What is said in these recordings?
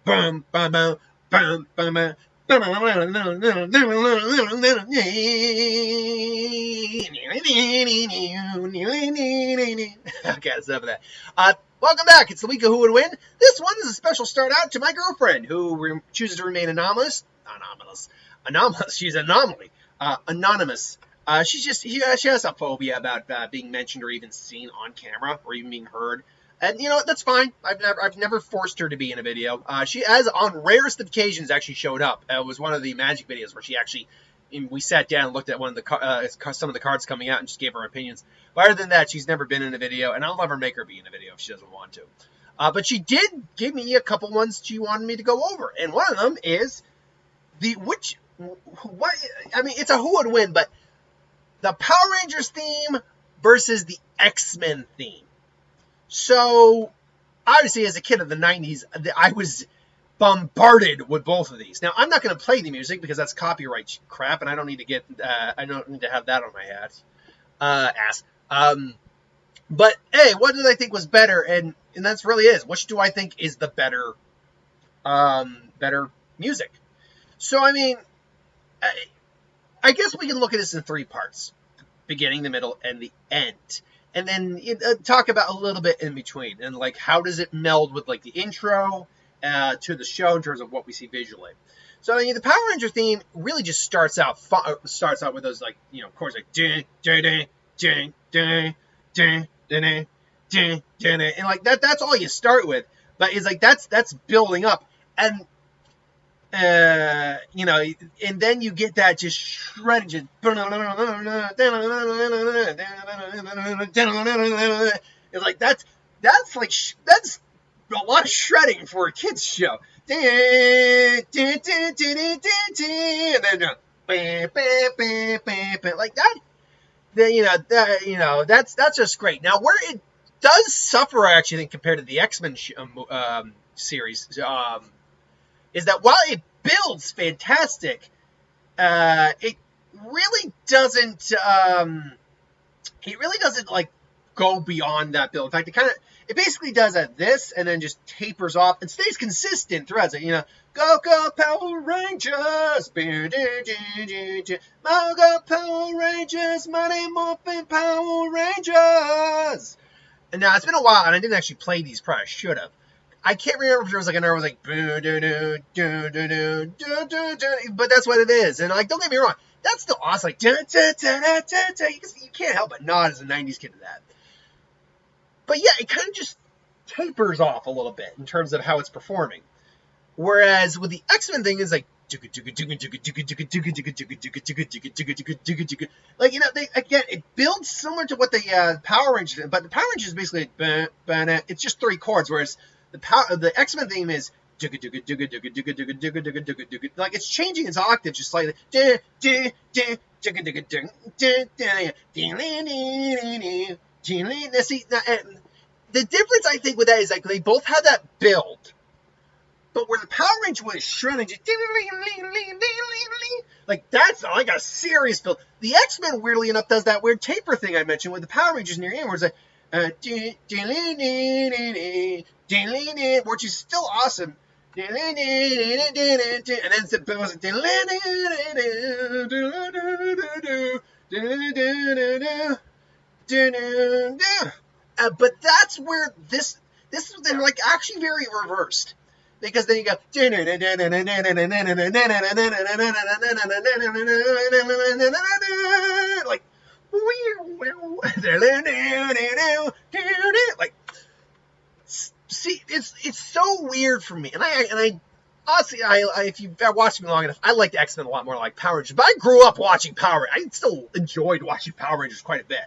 bum bum bum bum bum bum. Okay, that's enough of that. Welcome back. It's the week of Who Would Win. This one is a special start out to my girlfriend, who chooses to remain anonymous. Anomalous. She's an anomaly. Anonymous. She has a phobia about being mentioned or even seen on camera or even being heard. And you know what? That's fine. I've never forced her to be in a video. She has on rarest of occasions actually showed up. It was one of the Magic videos where she actually we sat down and looked at one of the some of the cards coming out and just gave her opinions. But other than that, she's never been in a video, and I'll never make her be in a video if she doesn't want to. But she did give me a couple ones she wanted me to go over, and one of them is it's a Who Would Win, but the Power Rangers theme versus the X-Men theme. So, obviously, as a kid of the 90s, I was bombarded with both of these. Now, I'm not going to play the music because that's copyright crap, and I don't need to have that on my ass. But hey, what did I think was better? And that's really is. Which do I think is the better music? So, I mean, I guess we can look at this in three parts: beginning, the middle, and the end. And then talk about a little bit in between, and like how does it meld with like the intro to the show in terms of what we see visually. So I mean, the Power Ranger theme really just starts out with those like of course like ding ding ding ding ding ding ding ding ding, and like that's all you start with. But it's like that's building up, and and then you get that just shredding, just it's like that's a lot of shredding for a kids show. And then like that, that's just great. Now where it does suffer, I actually think, compared to the X-Men series, is that while it builds fantastic, it really doesn't. Like go beyond that build. In fact, it basically does this and then just tapers off and stays consistent throughout it. Go Power Rangers, go Power Rangers, Mighty Morphin Power Rangers. And now it's been a while, and I didn't actually play these prior. I should have. I can't remember if there was like a nerve was like but that's what it is. And like, don't get me wrong, that's still awesome. Like you can't help but nod as a 90s kid to that. But yeah, it kind of just tapers off a little bit in terms of how it's performing. Whereas with the X-Men thing is like like it builds similar to what the Power Rangers did, but the Power Rangers is basically it's just three chords, whereas the X-Men theme is like it's changing its octave just slightly. See, the difference I think with that is like they both have that build, but where the Power Ranger was shredding, like that's like a serious build. The X-Men, weirdly enough, does that weird taper thing I mentioned with the Power Rangers near the end, where it's like which is still awesome. And then it goes but that's where this is they're like actually very reversed. Because then you go like like see it's so weird for me, and I honestly if you've watched me long enough, I like the X-Men a lot more like Power Rangers, but I grew up watching Power Rangers. I still enjoyed watching Power Rangers quite a bit.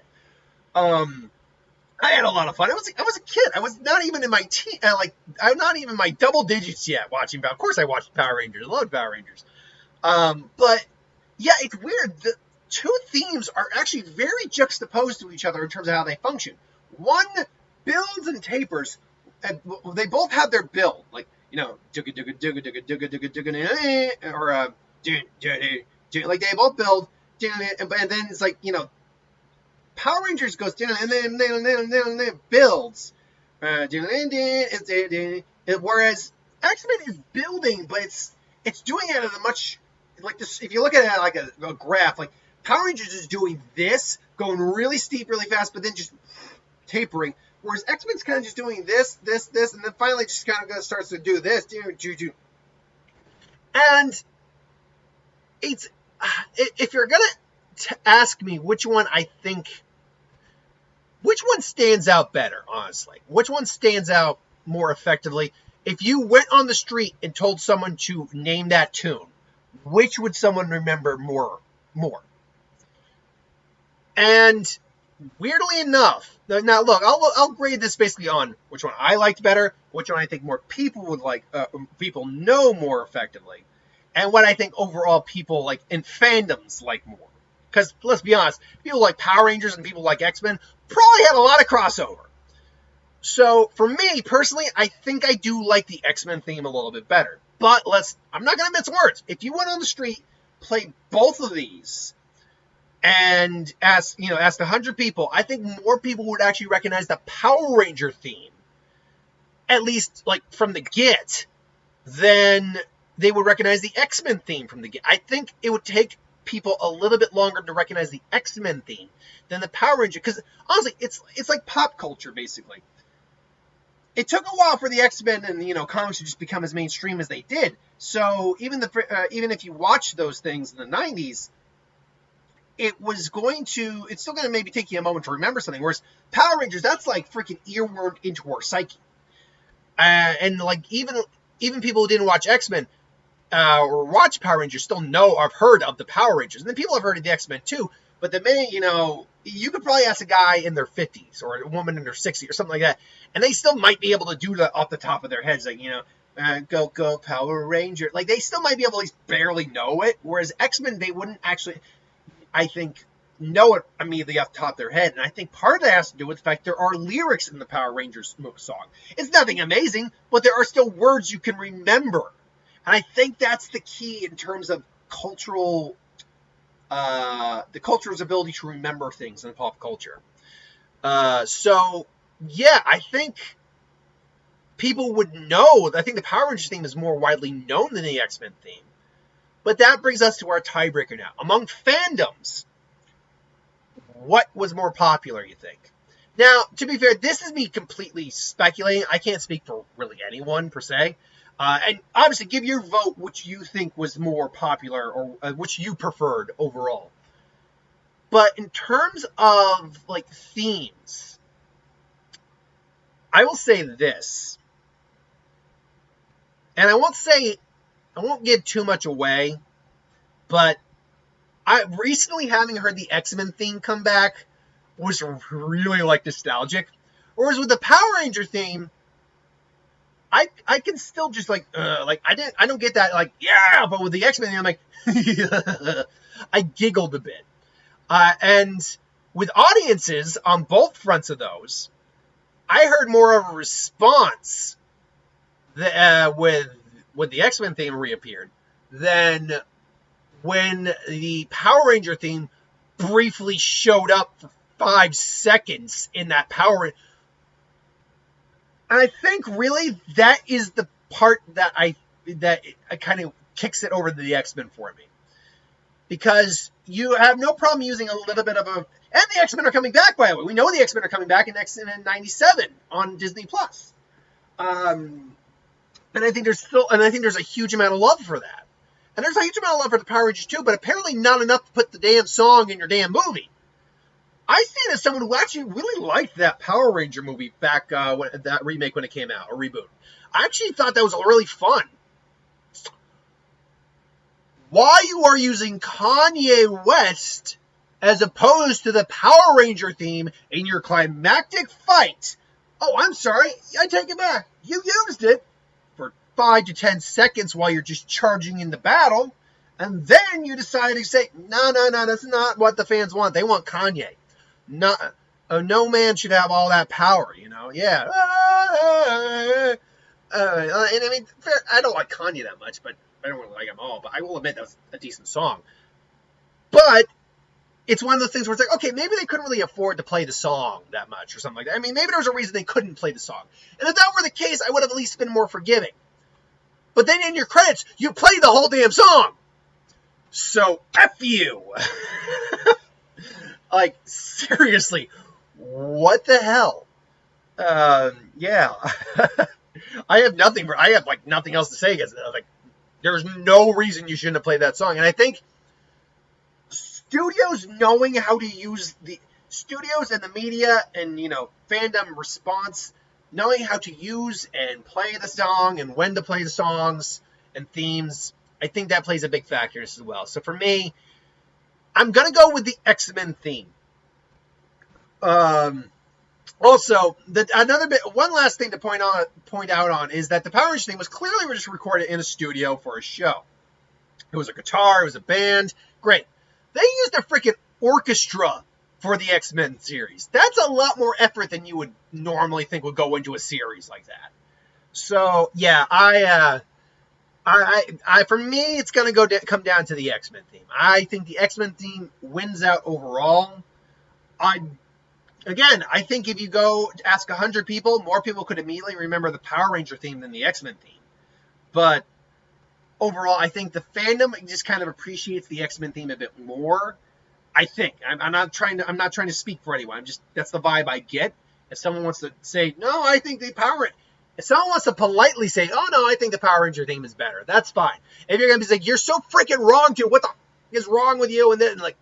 I had a lot of fun. I was a kid. I was not even in my I'm not even my double digits yet watching Power. Of course I watched Power Rangers. I loved Power Rangers. But yeah, it's weird. The two themes are actually very juxtaposed to each other in terms of how they function. One builds and tapers, and they both have their build, like or like they both build, and then it's like Power Rangers goes down and then builds, whereas X-Men is building, but it's doing it at a much, like this. If you look at it like a graph, like Power Rangers is doing this, going really steep, really fast, but then just tapering. Whereas X-Men's kind of just doing this, and then finally just kind of starts to do this, and it's if you're gonna ask me which one stands out better, honestly, which one stands out more effectively. If you went on the street and told someone to name that tune, which would someone remember more? And weirdly enough, now look, I'll grade this basically on which one I liked better, which one I think more people would like, people know more effectively, and what I think overall people like in fandoms like more. Because let's be honest, people like Power Rangers and people like X-Men probably have a lot of crossover. So, for me, personally, I think I do like the X-Men theme a little bit better. But I'm not going to mince words. If you went on the street, played both of these, and asked 100 people, I think more people would actually recognize the Power Ranger theme, at least, like, from the get, than they would recognize the X-Men theme from the get. I think it would take people a little bit longer to recognize the X-Men theme than the Power Ranger, because, honestly, it's like pop culture, basically. It took a while for the X-Men and comics to just become as mainstream as they did. So even if you watch those things in the 90s, it's still going to maybe take you a moment to remember something. Whereas Power Rangers, that's like freaking earwormed into our psyche. And like even people who didn't watch X-Men or watch Power Rangers still have heard of the Power Rangers. And then people have heard of the X-Men too. But the minute, you could probably ask a guy in their 50s or a woman in their 60s or something like that, and they still might be able to do that off the top of their heads, like, go Power Ranger. Like, they still might be able to at least barely know it, whereas X-Men, they wouldn't actually, I think, know it immediately off the top of their head. And I think part of that has to do with the fact there are lyrics in the Power Rangers song. It's nothing amazing, but there are still words you can remember. And I think that's the key in terms of the culture's ability to remember things in pop culture. So, yeah, I think people would know. I think the Power Rangers theme is more widely known than the X-Men theme. But that brings us to our tiebreaker now. Among fandoms, what was more popular, you think? Now, to be fair, this is me completely speculating. I can't speak for really anyone, per se. And obviously, give your vote which you think was more popular or which you preferred overall. But in terms of, like, themes, I will say this. And I won't give too much away, but I recently, having heard the X-Men theme come back, was really, like, nostalgic. Whereas with the Power Ranger theme, I can still just I don't get that, like, yeah, but with the X-Men theme, I'm like, I giggled a bit. And with audiences on both fronts of those, I heard more of a response when the X-Men theme reappeared than when the Power Ranger theme briefly showed up for 5 seconds in that Power. And I think really that is the part that kind of kicks it over to the X-Men for me. Because you have no problem using a little bit of a... And the X-Men are coming back, by the way. We know the X-Men are coming back in X-Men 97 on Disney+. And I think there's a huge amount of love for that. And there's a huge amount of love for the Power Rangers too, but apparently not enough to put the damn song in your damn movie. I see it as someone who actually really liked that Power Ranger movie back, that remake when it came out, or reboot. I actually thought that was really fun. Why you are using Kanye West as opposed to the Power Ranger theme in your climactic fight? Oh, I'm sorry. I take it back. You used it for 5 to 10 seconds while you're just charging into battle, and then you decided to say, no, that's not what the fans want. They want Kanye. No man should have all that power, Yeah. And I mean, I don't like Kanye that much, but I don't really like them all. But I will admit that was a decent song. But it's one of those things where it's like, okay, maybe they couldn't really afford to play the song that much or something like that. I mean, maybe there was a reason they couldn't play the song. And if that were the case, I would have at least been more forgiving. but then in your credits, you play the whole damn song. So, F you. Like, seriously, what the hell? Yeah. I have nothing else to say, because like, there's no reason you shouldn't have played that song. And I think studios knowing how to use the studios and the media and, fandom response, knowing how to use and play the song and when to play the songs and themes, I think that plays a big factor as well. So for me, I'm going to go with the X-Men theme. Also, one last thing to point out on is that the Power Rangers theme was clearly just recorded in a studio for a show. It was a guitar, it was a band, great. They used a freaking orchestra for the X-Men series. That's a lot more effort than you would normally think would go into a series like that. So yeah, for me, it's gonna come down to the X-Men theme. I think the X-Men theme wins out overall. I think if you go to ask 100 people, more people could immediately remember the Power Ranger theme than the X-Men theme. But overall, I think the fandom just kind of appreciates the X-Men theme a bit more. I think. I'm not trying to speak for anyone. That's the vibe I get. If someone wants to say, no, I think if someone wants to politely say, oh no, I think the Power Ranger theme is better, that's fine. If you're gonna be like, you're so freaking wrong, dude, what the is wrong with you? And then like,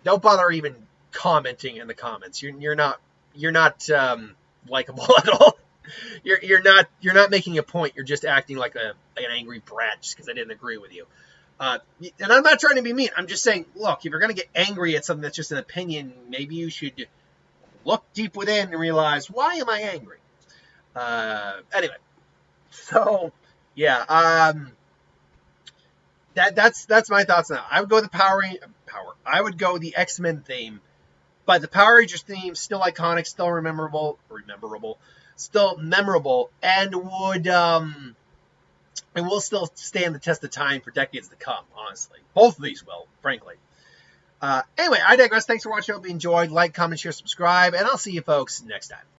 don't bother even commenting in the comments. You're not likable at all. You're not making a point. You're just acting like an angry brat just because I didn't agree with you. And I'm not trying to be mean. I'm just saying, look, if you're going to get angry at something that's just an opinion, maybe you should look deep within and realize, why am I angry? Anyway, so yeah, that's my thoughts now. I would go the I would go the X-Men theme, but the Power Rangers theme still iconic, still still memorable, and will still stand the test of time for decades to come, honestly. Both of these will, frankly. Anyway, I digress. Thanks for watching. I hope you enjoyed. Like, comment, share, subscribe, and I'll see you folks next time.